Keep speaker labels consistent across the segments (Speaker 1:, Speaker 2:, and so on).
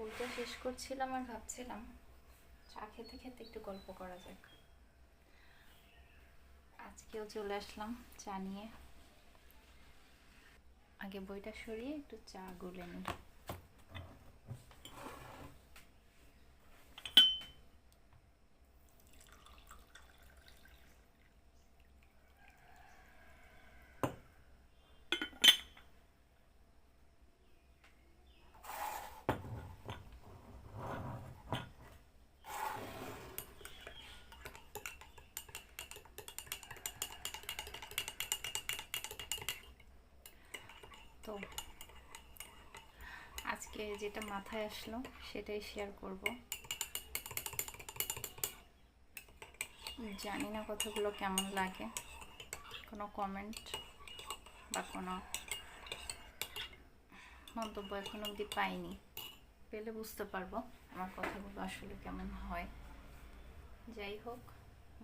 Speaker 1: বইটা শেষ করছিলাম আর ভাবছিলাম চা খেতে খেতে একটু গল্প করা যাক। আজকেও চলে আসলাম চা নিয়ে। আগে বইটা সরিয়ে একটু চা গুলে নিই। তো আজকে যেটা মাথায় আসলো সেটাই শেয়ার করব। জানি না কথাগুলো কেমন লাগে, কোনো কমেন্ট বা কোনো মন্তব্য এখন অবধি পাইনি। পেলে বুঝতে পারবো আমার কথাগুলো আসলে কেমন হয়। যাই হোক,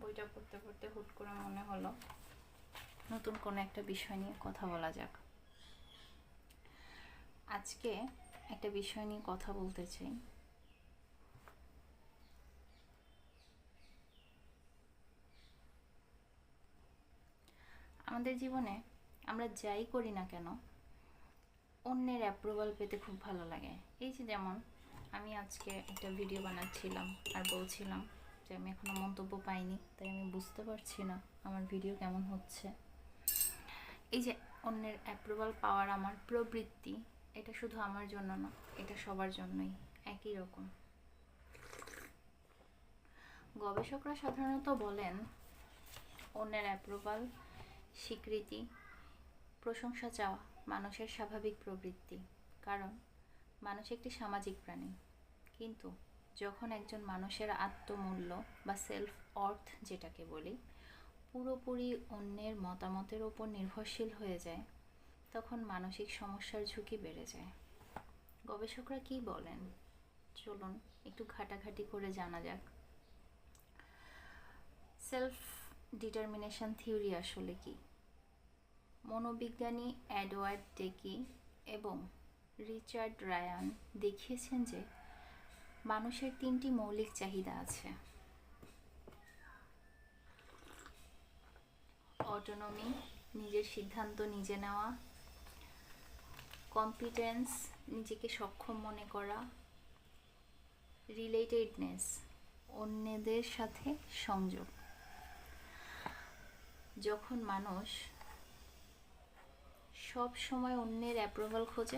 Speaker 1: বইটা পড়তে পড়তে হুট করে মনে হলো নতুন কোনো একটা বিষয় নিয়ে কথা বলা যাক। আজকে একটা বিষয় নিয়ে কথা বলতে চাই। আমাদের জীবনে আমরা যাই করি না কেন অন্যের অ্যাপ্রুভাল পেতে খুব ভালো লাগে। এই যে যেমন আমি আজকে একটা ভিডিও বানাচ্ছিলাম আর বলছিলাম যে আমি এখনো মন্তব্য পাইনি, তাই আমি বুঝতে পারছি না আমার ভিডিও কেমন হচ্ছে। এই যে অন্যের অ্যাপ্রুভাল পাওয়ার আমার প্রবৃত্তি, এটা শুধু আমার জন্য না, এটা সবার জন্যই একই রকম। গবেষকরা সাধারণত বলেন অন্যের অ্যাপ্রুভাল, স্বীকৃতি, প্রশংসা চাওয়া মানুষের স্বাভাবিক প্রবৃত্তি, কারণ মানুষ একটি সামাজিক প্রাণী। কিন্তু যখন একজন মানুষের আত্মমূল্য বা সেলফ অর্থ যেটাকে বলি পুরোপুরি অন্যের মতামতের ওপর নির্ভরশীল হয়ে যায়, তখন মানসিক সমস্যার ঝুঁকি বেড়ে যায়। গবেষকরা কি বলেন চলুন একটু ঘাটাঘাটি করে জানা যাক। সেলফ ডিটারমিনেশন থিওরি আসলে কি? মনোবিজ্ঞানী এডওয়ার্ড টেকি এবং রিচার্ড রায়ান দেখিয়েছেন যে মানুষের তিনটি মৌলিক চাহিদা আছে: অটোনমি, নিজের সিদ্ধান্ত নিজে নেওয়া; কম্পিটেন্স, নিজেকে সক্ষম মনে করা; রিলেটেডনেস, অন্যদের সাথে সংযোগ। যখন মানুষ সব সময় অন্যের অ্যাপ্রুভাল খোঁজে